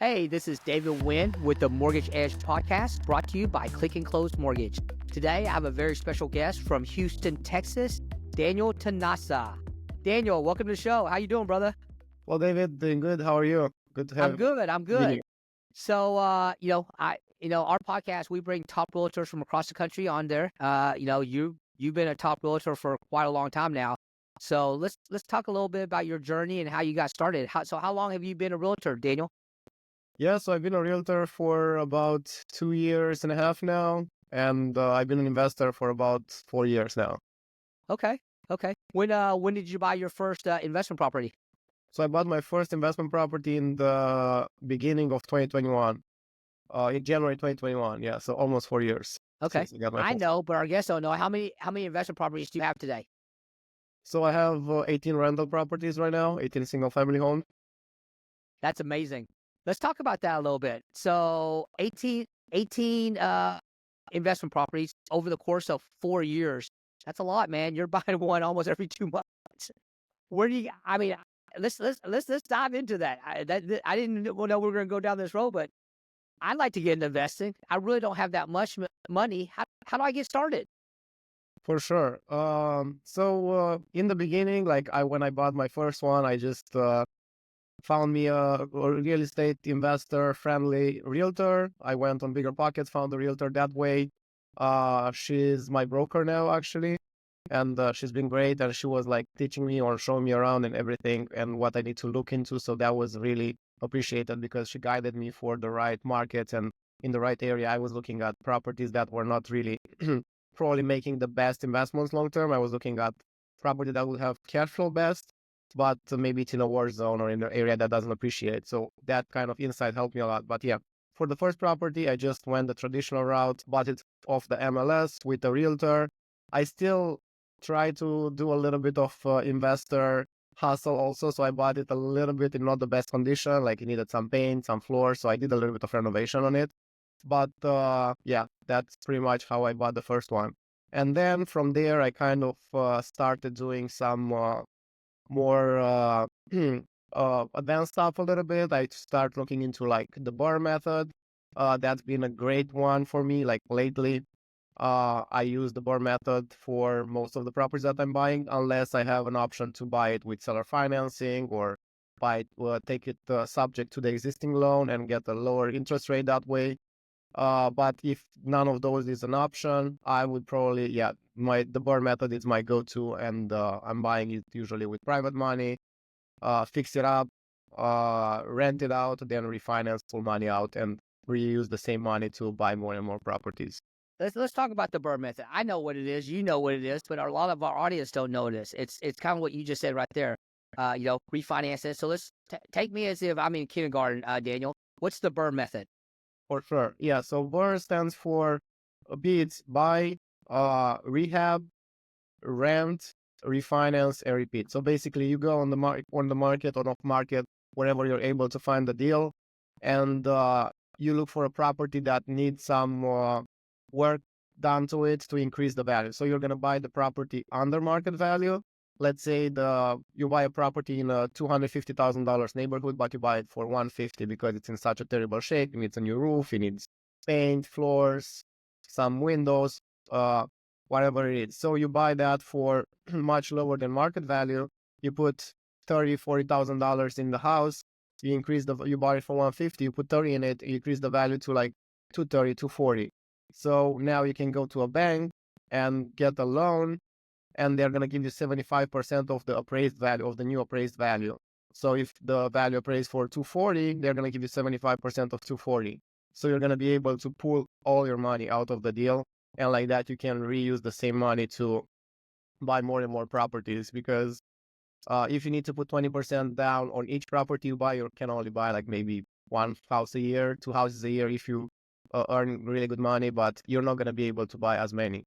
Hey, this is David Wynn with the Mortgage Edge podcast, brought to you by Click and Close Mortgage. Today, I have a very special guest from Houston, Texas, Daniel Tanasa. Daniel, welcome to the show. How you doing, brother? Well, David, doing good. How are you? Good to I'm have good. I'm you good. here. So, our podcast, we bring top realtors from across the country on there. You've been a top realtor for quite a long time now. So let's talk a little bit about your journey and how you got started. How long have you been a realtor, Daniel? Yeah, so I've been a realtor for about 2 years and a half now, and I've been an investor for about 4 years now. Okay. When did you buy your first investment property? So I bought my first investment property in the beginning of 2021, in January 2021. Yeah, so almost 4 years Okay. since I got my I first. know, but our guests don't know how many investment properties do you have today? So I have 18 rental properties right now, 18 single-family homes. That's amazing. Let's talk about that a little bit. So 18 investment properties over the course of 4 years. That's a lot, man. You're buying one almost every 2 months. Where do you? I mean, let's dive into that. I didn't know we were going to go down this road, but I'd like to get into investing. I really don't have that much money. How do I get started? For sure. In the beginning, when I bought my first one, I just found me a real estate investor friendly realtor. I went on Bigger Pockets, found a realtor that way. She's my broker now, actually, and she's been great. And she was like teaching me or showing me around and everything and what I need to look into. So that was really appreciated because she guided me for the right markets and in the right area. I was looking at properties that were not really probably making the best investments long term. I was looking at property that would have cash flow best, but maybe it's in a war zone or in an area that doesn't appreciate. So that kind of insight helped me a lot. But yeah, for the first property, I just went the traditional route, bought it off the MLS with a realtor. I still try to do a little bit of investor hustle also. So I bought it a little bit in not the best condition, like it needed some paint, some floors. So I did a little bit of renovation on it. But yeah, that's pretty much how I bought the first one. And then from there, I kind of started doing some more advanced stuff a little bit. I start looking into like the bar method. That's been a great one for me. Like lately, I use the bar method for most of the properties that I'm buying, unless I have an option to buy it with seller financing or take it subject to the existing loan and get a lower interest rate that way. But if none of those is an option, I would probably, the bar method is my go-to, and I'm buying it usually with private money, fix it up, rent it out, then refinance, pull money out, and reuse the same money to buy more and more properties. Let's talk about the Burr method. I know what it is. You know what it is, but a lot of our audience don't know this. It's kind of what you just said right there. Refinance it. So let's take me as if I'm in kindergarten, Daniel. What's the Burr method? For sure. Yeah. So BRRRR stands for BEATS: buy, rehab, rent, refinance, and repeat. So basically, you go on the market or off market, wherever you're able to find the deal, and you look for a property that needs some work done to it to increase the value. So you're gonna buy the property under market value. Let's say you buy a property in a $250,000 neighborhood, but you buy it for $150 because it's in such a terrible shape. It needs a new roof, it needs paint, floors, some windows, whatever it is. So you buy that for much lower than market value. You put $30,000-$40,000 in the house. You buy it for $150, you put 30 in it, you increase the value to like $230, $240. So now you can go to a bank and get a loan, and they're going to give you 75% of the appraised value, of the new appraised value. So if the value appraised for 240, they're going to give you 75% of 240. So you're going to be able to pull all your money out of the deal. And like that, you can reuse the same money to buy more and more properties. Because if you need to put 20% down on each property you buy, you can only buy like maybe one house a year, two houses a year if you earn really good money, but you're not going to be able to buy as many.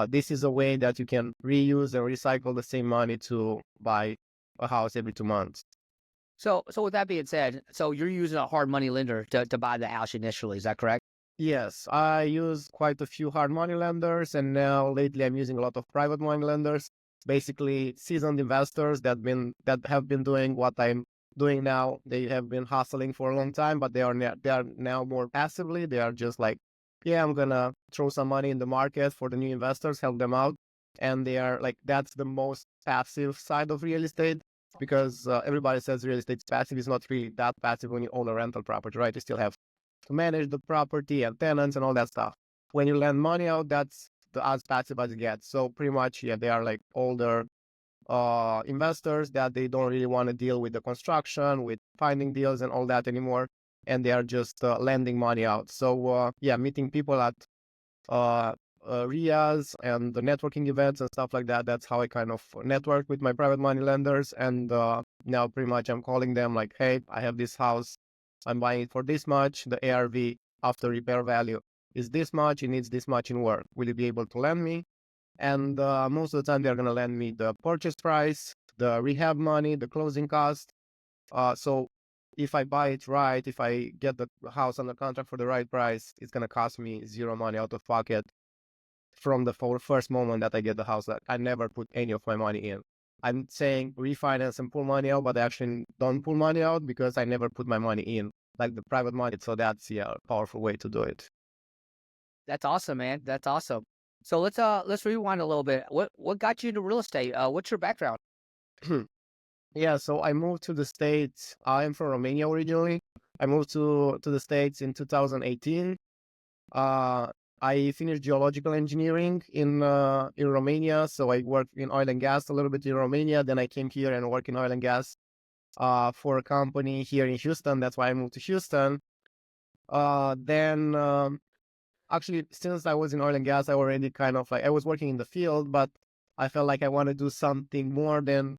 This is a way that you can reuse and recycle the same money to buy a house every 2 months. So with that being said, so you're using a hard money lender to buy the house initially. Is that correct? Yes, I use quite a few hard money lenders, and now lately I'm using a lot of private money lenders, basically seasoned investors that have been doing what I'm doing now. They have been hustling for a long time, but they are now more passively. They are just like, yeah, I'm gonna throw some money in the market for the new investors, help them out, and they are like, that's the most passive side of real estate, because everybody says real estate is passive. It's not really that passive when you own a rental property, right? You still have to manage the property and tenants and all that stuff. When you lend money out, that's the as passive as it gets. So pretty much, yeah, they are like older investors that they don't really want to deal with the construction, with finding deals and all that anymore, and they are just lending money out. So yeah, meeting people at uh, RIAs and the networking events and stuff like that. That's how I kind of network with my private money lenders. And now pretty much I'm calling them like, hey, I have this house. I'm buying it for this much. The ARV after repair value is this much. It needs this much in work. Will you be able to lend me? And most of the time, they're going to lend me the purchase price, the rehab money, the closing cost. So if I buy it right, if I get the house under contract for the right price, it's going to cost me zero money out of pocket from the first moment that I get the house. That I never put any of my money in. I'm saying refinance and pull money out, but I actually don't pull money out because I never put my money in, like the private money. So that's, yeah, a powerful way to do it. That's awesome, man. That's awesome. So let's rewind a little bit. What got you into real estate? What's your background? Yeah, so I moved to the States. I'm from Romania originally. I moved to the States in 2018. Uh, I finished geological engineering in Romania, so I worked in oil and gas a little bit in Romania. Then I came here and worked in oil and gas for a company here in Houston. That's why I moved to Houston. Then actually, since I was in oil and gas, I already kind of like I was working in the field, but I felt like I want to do something more than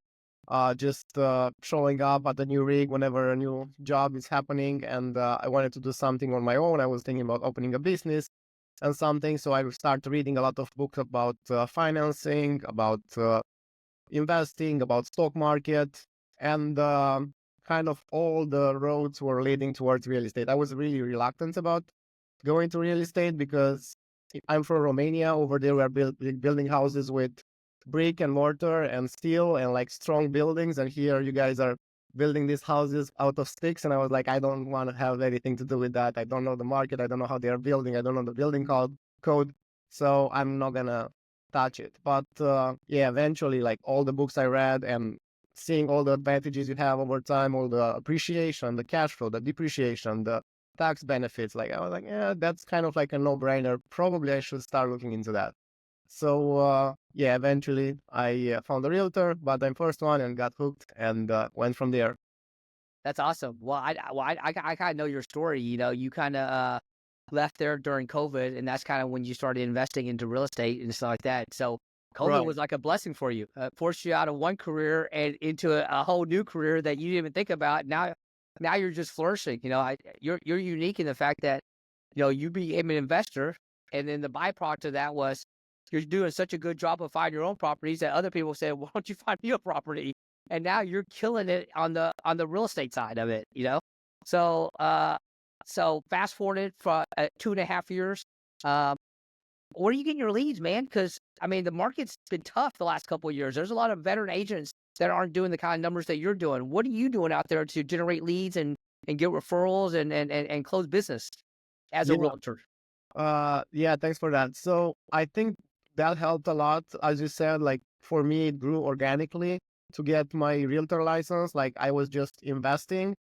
just showing up at a new rig whenever a new job is happening. And I wanted to do something on my own. I was thinking about opening a business and something. So I started reading a lot of books about financing, about investing, about stock market, and kind of all the roads were leading towards real estate. I was really reluctant about going to real estate because I'm from Romania. Over there, we are building houses with brick and mortar and steel and like strong buildings. And here, you guys are building these houses out of sticks. And I was like, I don't want to have anything to do with that. I don't know the market. I don't know how they are building. I don't know the building code. So I'm not gonna touch it. But yeah, eventually, like all the books I read and seeing all the advantages you have over time, all the appreciation, the cash flow, the depreciation, the tax benefits, like I was like, yeah, that's kind of like a no-brainer. Probably I should start looking into that. So yeah, eventually I found a realtor, bought my first one, and got hooked, and went from there. That's awesome. I kind of know your story. You know, you kind of left there during COVID, and that's kind of when you started investing into real estate and stuff like that. So COVID Right. was like a blessing for you. Forced you out of one career and into a whole new career that you didn't even think about. Now you're just flourishing. You know, you're unique in the fact that you became an investor, and then the byproduct of that was you're doing such a good job of finding your own properties that other people said, "Why don't you find me a property?" And now you're killing it on the real estate side of it. So fast forwarded for 2.5 years. Um, where are you getting your leads, man? Because I mean, the market's been tough the last couple of years. There's a lot of veteran agents that aren't doing the kind of numbers that you're doing. What are you doing out there to generate leads and get referrals and close business as a Yeah. realtor? Yeah, thanks for that. So I think that helped a lot. As you said, like for me, it grew organically to get my realtor license. Like I was just investing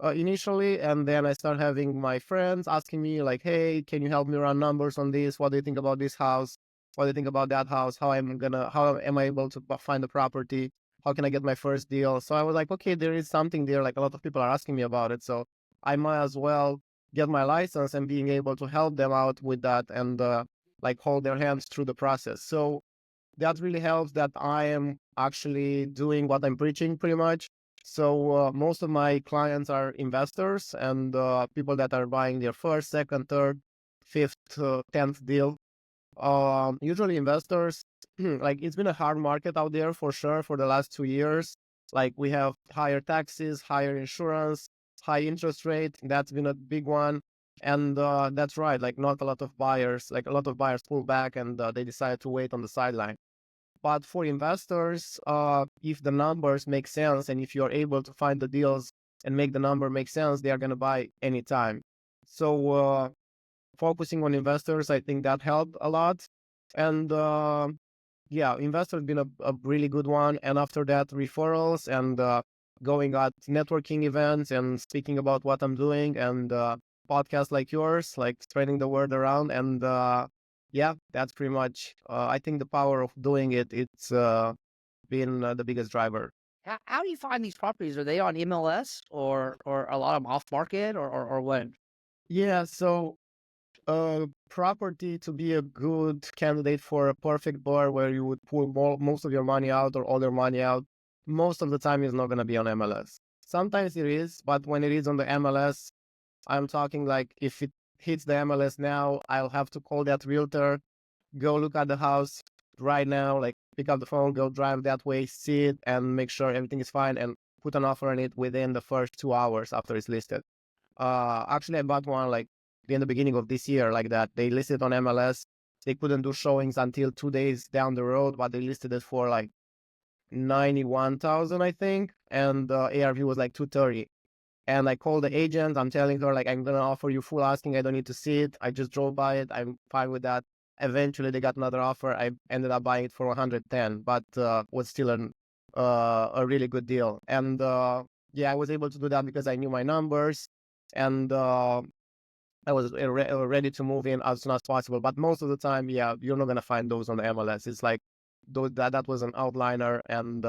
initially, and then I started having my friends asking me like, "Hey, can you help me run numbers on this? What do you think about this house? What do you think about that house? How am I able to find the property? How can I get my first deal?" So I was like, "Okay, there is something there. Like a lot of people are asking me about it, so I might as well get my license and being able to help them out with that and like hold their hands through the process." So that really helps that I am actually doing what I'm preaching pretty much. So most of my clients are investors and people that are buying their first, second, third, fifth, 10th deal. Usually investors, like it's been a hard market out there for sure for the last 2 years. Like we have higher taxes, higher insurance, high interest rate. That's been a big one. And that's right. Like not a lot of buyers, like a lot of buyers pull back and they decide to wait on the sideline. But for investors, if the numbers make sense and if you're able to find the deals and make the number make sense, they are going to buy anytime. So focusing on investors, I think that helped a lot. And yeah, investors been a really good one. And after that, referrals and going at networking events and speaking about what I'm doing, and podcasts like yours, like spreading the word around. And yeah, that's pretty much, I think the power of doing it, it's been the biggest driver. How do you find these properties? Are they on MLS or a lot of them off market or what? Yeah, so property to be a good candidate for a perfect bar where you would pull most of your money out or all your money out, most of the time is not going to be on MLS. Sometimes it is, but when it is on the MLS, I'm talking like if it hits the MLS now, I'll have to call that realtor, go look at the house right now, like pick up the phone, go drive that way, see it, and make sure everything is fine, and put an offer on it within the first 2 hours after it's listed. Actually, I bought one like in the beginning of this year, like that. They listed on MLS. They couldn't do showings until 2 days down the road, but they listed it for like 91,000, I think, and ARV was like 230. And I called the agent. I'm telling her like I'm gonna offer you full asking. I don't need to see it. I just drove by it. I'm fine with that. Eventually, they got another offer. I ended up buying it for 110, but was still a really good deal. And yeah, I was able to do that because I knew my numbers, and I was ready to move in as soon as possible. But most of the time, yeah, you're not gonna find those on the MLS. It's like that was an outliner, and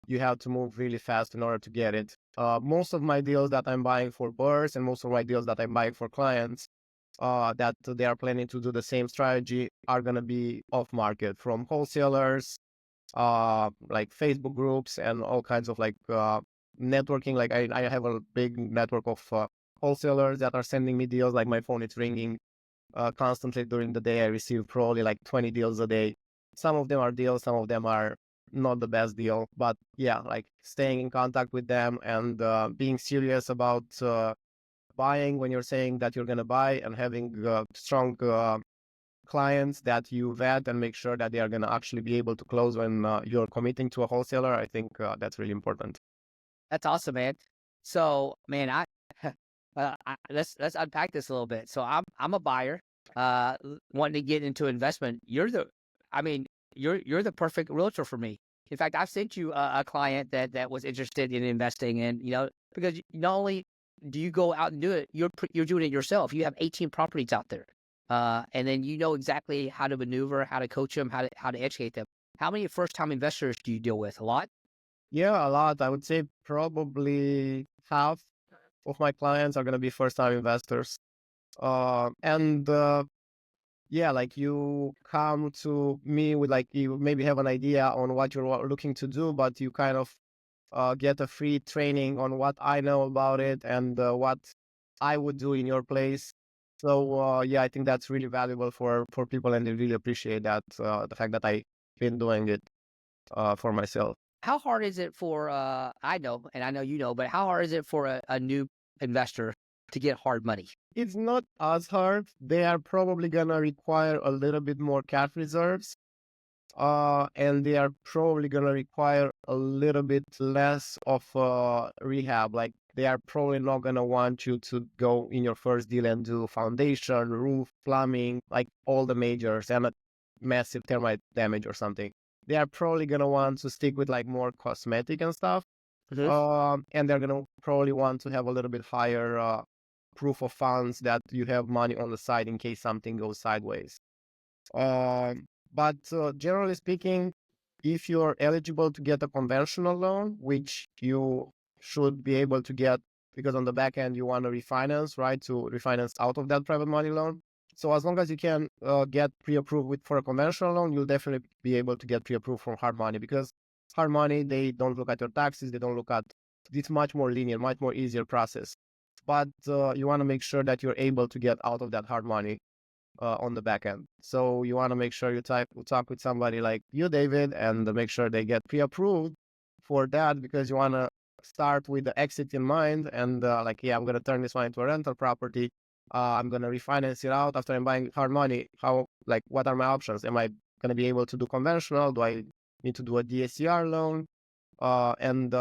you have to move really fast in order to get it. Most of my deals that I'm buying for buyers and most of my deals that I'm buying for clients that they are planning to do the same strategy are going to be off market from wholesalers, like Facebook groups and all kinds of like networking. Like I have a big network of wholesalers that are sending me deals. Like my phone is ringing constantly during the day. I receive probably like 20 deals a day. Some of them are deals, some of them are not the best deal. But yeah, like staying in contact with them and being serious about buying when you're saying that you're going to buy, and having strong clients that you vet and make sure that they are going to actually be able to close when you're committing to a wholesaler. I think that's really important. That's awesome, man. So, man, let's unpack this a little bit. So, I'm a buyer, wanting to get into investment. I mean, you're the perfect realtor for me. In fact, I've sent you a client that was interested in investing, and because not only do you go out and do it, you're doing it yourself. You have 18 properties out there, and then you know exactly how to maneuver, how to coach them, how to educate them. How many first time investors do you deal with? A lot. Yeah, a lot. I would say probably half of my clients are going to be first time investors. And yeah, like you come to me with like you maybe have an idea on what you're looking to do, but you kind of get a free training on what I know about it and what I would do in your place. So yeah, I think that's really valuable for people, and they really appreciate that the fact that I've been doing it for myself. How hard is it for I know, and I know you know, but how hard is it for a new investor to get hard money? It's not as hard. They are probably gonna require a little bit more cash reserves, and they are probably gonna require a little bit less of rehab. Like they are probably not gonna want you to go in your first deal and do foundation, roof, plumbing, like all the majors, and a massive termite damage or something. They are probably gonna want to stick with like more cosmetic and stuff. Mhm. And they're gonna probably want to have a little bit higher proof of funds that you have money on the side in case something goes sideways. But generally speaking, if you're eligible to get a conventional loan, which you should be able to get because on the back end you want to refinance, right? To refinance out of that private money loan. So as long as you can get pre-approved for a conventional loan, you'll definitely be able to get pre-approved from hard money, because hard money, they don't look at your taxes, they don't look at, it's much more linear, much more easier process. But you want to make sure that you're able to get out of that hard money on the back end. So you want to make sure you talk with somebody like you, David, and make sure they get pre-approved for that, because you want to start with the exit in mind. And like, yeah, I'm going to turn this one into a rental property. I'm going to refinance it out after I'm buying hard money. Like, what are my options? Am I going to be able to do conventional? Do I need to do a DSCR loan? And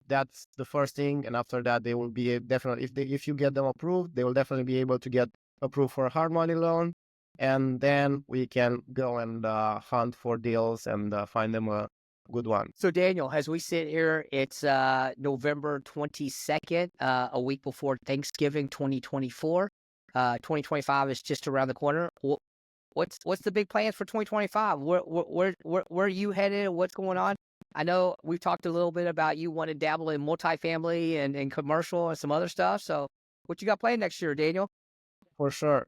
that's the first thing. And after that, they will be definitely, if you get them approved, they will definitely be able to get approved for a hard money loan. And then we can go and hunt for deals and find them a good one. So Daniel, as we sit here, it's November 22nd, a week before Thanksgiving 2024. 2025 is just around the corner. What's the big plans for 2025? Where are you headed? What's going on? I know we've talked a little bit about you want to dabble in multifamily and commercial and some other stuff. So what you got planned next year, Daniel? For sure.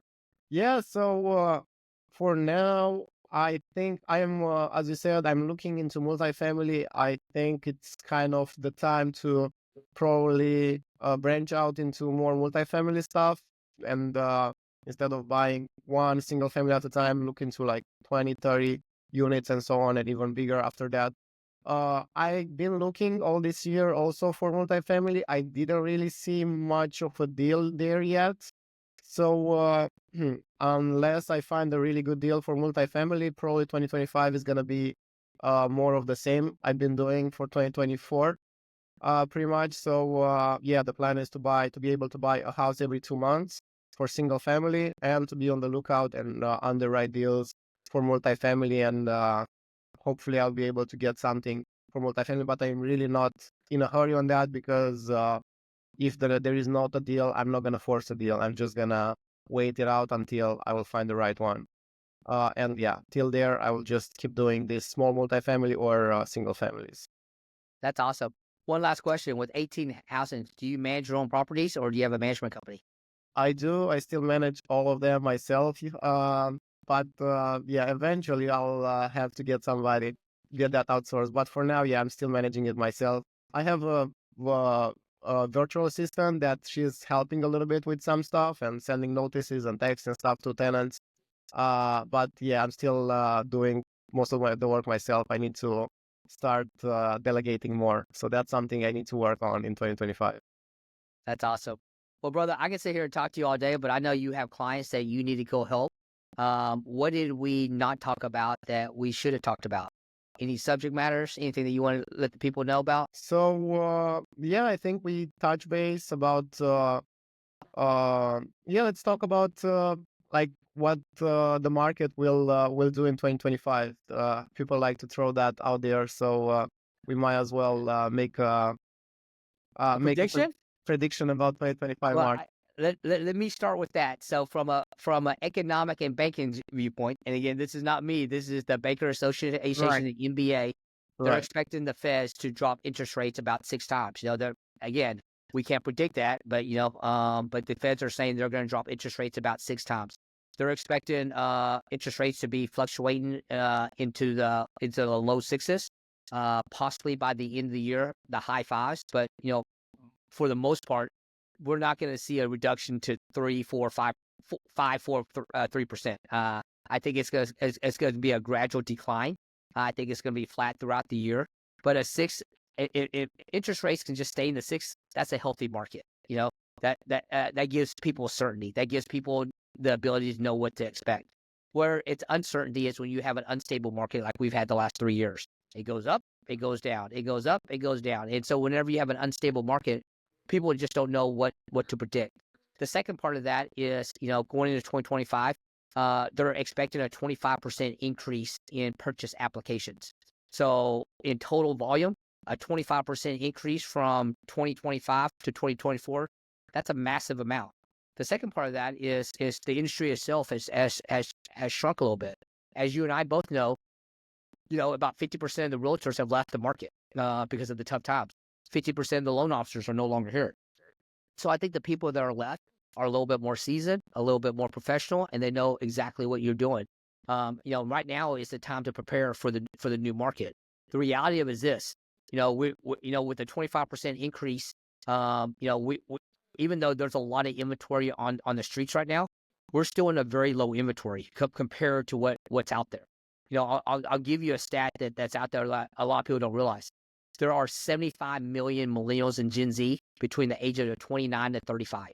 Yeah, so for now, I think I am, as you said, I'm looking into multifamily. I think it's kind of the time to probably branch out into more multifamily stuff. And instead of buying one single family at a time, look into like 20, 30 units and so on, and even bigger after that. I've been looking all this year also for multifamily. I didn't really see much of a deal there yet. So unless I find a really good deal for multifamily, probably 2025 is gonna be more of the same I've been doing for 2024, pretty much. So yeah, the plan is to be able to buy a house every 2 months for single family, and to be on the lookout and underwrite deals for multifamily, and hopefully I'll be able to get something for multifamily. But I'm really not in a hurry on that, because if there is not a deal, I'm not gonna force a deal. I'm just gonna wait it out until I will find the right one. And yeah, till there, I will just keep doing these small multifamily or single families. That's awesome. One last question. With 18 houses, do you manage your own properties or do you have a management company? I do. I still manage all of them myself. But yeah, eventually I'll have to get somebody get that outsourced. But for now, yeah, I'm still managing it myself. I have a virtual assistant that she's helping a little bit with some stuff and sending notices and texts and stuff to tenants. But yeah, I'm still doing most of the work myself. I need to start delegating more. So that's something I need to work on in 2025. That's awesome. Well, brother, I can sit here and talk to you all day, but I know you have clients that you need to go help. What did we not talk about that we should have talked about? Any subject matters? Anything that you want to let the people know about? So yeah, I think we touch base about yeah, let's talk about like what the market will do in 2025. People like to throw that out there, so we might as well A make a prediction? prediction about 2025 Well, market. let me start with that. So from an economic and banking viewpoint, and again, this is not me. This is the Banker Association, Right, the NBA. They're right. expecting the Feds to drop interest rates about 6 times. They're again, we can't predict that, but but the Feds are saying they're going to drop interest rates about 6 times. They're expecting interest rates to be fluctuating into the low sixes, possibly by the end of the year, the high fives. But for the most part, we're not going to see a reduction to 3, 4, 5, 5, 4, 3%. I think it's going to be a gradual decline. I think it's going to be flat throughout the year. But a six, if interest rates can just stay in the six, that's a healthy market. That gives people certainty. That gives people the ability to know what to expect. Where it's uncertainty is when you have an unstable market like we've had the last 3 years. It goes up, it goes down, it goes up, it goes down. And so whenever you have an unstable market, people just don't know what to predict. The second part of that is, going into 2025, they're expecting a 25% increase in purchase applications. So in total volume, a 25% increase from 2025 to 2024, that's a massive amount. The second part of that is the industry itself has shrunk a little bit. As you and I both know, about 50% of the realtors have left the market because of the tough times. 50% of the loan officers are no longer here. So I think the people that are left are a little bit more seasoned, a little bit more professional, and they know exactly what you're doing. Right now is the time to prepare for the new market. The reality of it is this: we with the 25% increase, we even though there's a lot of inventory on the streets right now, we're still in a very low inventory compared to what's out there. I'll give you a stat that's out there a lot of people don't realize. There are 75 million millennials and Gen Z between the ages of 29 to 35.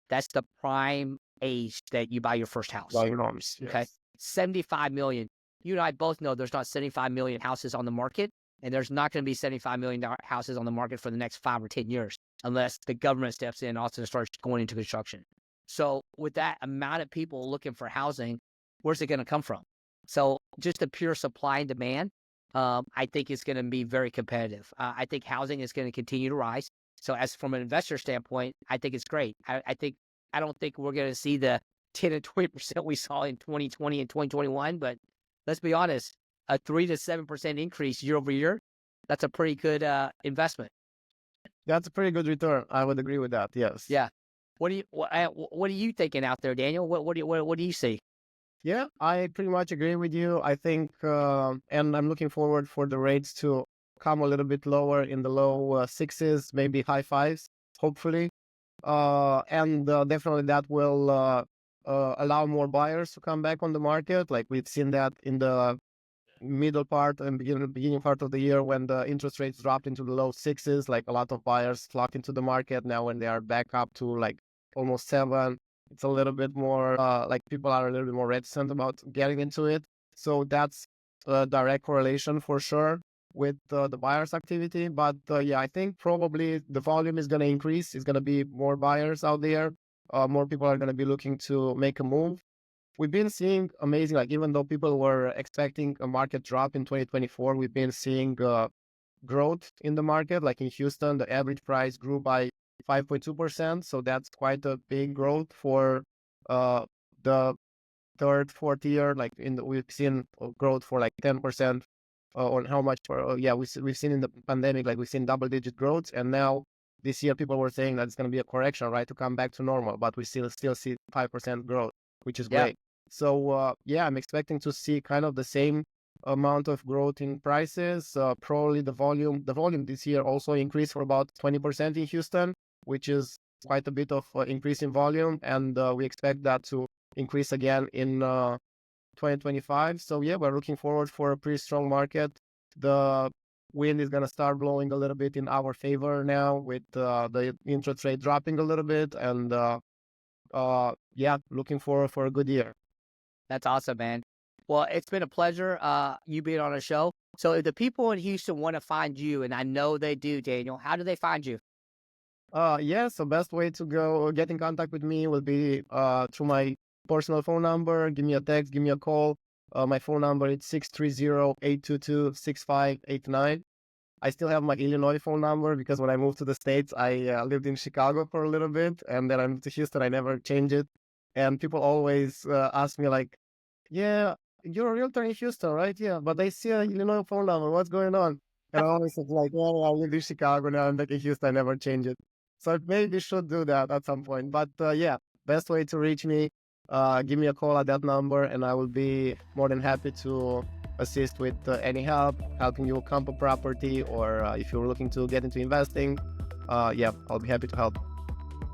That's the prime age that you buy your first house. Well, enormous. Okay. Yes. 75 million. You and I both know there's not 75 million houses on the market. And there's not going to be $75 million houses on the market for the next 5 or 10 years unless the government steps in and also starts going into construction. So with that amount of people looking for housing, where's it going to come from? So just the pure supply and demand, I think it's going to be very competitive. I think housing is going to continue to rise. So as from an investor standpoint, I think it's great. I don't think we're going to see the 10 and 20% we saw in 2020 and 2021, but let's be honest, a 3 to 7% increase year over year, that's a pretty good investment. That's a pretty good return. I would agree with that. Yes. Yeah. What are you thinking out there, Daniel? What do you see? Yeah, I pretty much agree with you. I think, and I'm looking forward for the rates to come a little bit lower in the low sixes, maybe high fives, hopefully. And definitely that will allow more buyers to come back on the market. Like we've seen that in the middle part and beginning part of the year when the interest rates dropped into the low sixes, like a lot of buyers flocked into the market. Now when they are back up to like almost 7, it's a little bit more like people are a little bit more reticent about getting into it. So that's a direct correlation for sure with the buyers activity. But yeah, I think probably the volume is going to increase. It's going to be more buyers out there. More people are going to be looking to make a move. We've been seeing amazing, like even though people were expecting a market drop in 2024, we've been seeing growth in the market. Like in Houston, the average price grew by 5.2%. So that's quite a big growth for the third, fourth year. Like we've seen growth for like 10% on how much. We've seen in the pandemic, like we've seen double-digit growth, and now this year people were saying that it's going to be a correction, right, to come back to normal, but we still see 5% growth, which is Yeah. great. So yeah, I'm expecting to see kind of the same amount of growth in prices. Probably the volume this year also increased for about 20% in Houston, which is quite a bit of increase in volume, and we expect that to increase again in 2025. So yeah, we're looking forward for a pretty strong market. The wind is going to start blowing a little bit in our favor now with the interest rate dropping a little bit, and yeah, looking for a good year. That's awesome, man. Well, it's been a pleasure you being on the show. So if the people in Houston want to find you, and I know they do, Daniel, how do they find you? Yeah, so best way to go get in contact with me will be through my personal phone number. Give me a text, give me a call. My phone number is 630-822-6589. I still have my Illinois phone number because when I moved to the States, I lived in Chicago for a little bit, and then I moved to Houston. I never changed it. And people always ask me like, yeah, you're a realtor in Houston, right? Yeah, but I see a Illinois phone number. What's going on? And I always said like, well, I live in Chicago now. I'm back in Houston. I never change it. So I maybe should do that at some point. But yeah, best way to reach me, give me a call at that number, and I will be more than happy to assist with any help, helping you comp a property, or if you're looking to get into investing, yeah, I'll be happy to help.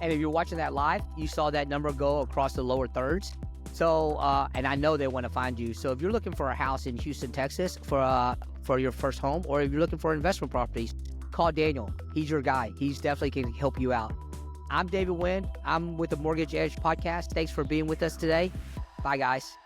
And if you're watching that live, you saw that number go across the lower thirds. So, and I know they want to find you. So if you're looking for a house in Houston, Texas for your first home, or if you're looking for investment properties, call Daniel. He's your guy. He's definitely can help you out. I'm David Wynn. I'm with the Mortgage Edge podcast. Thanks for being with us today. Bye, guys.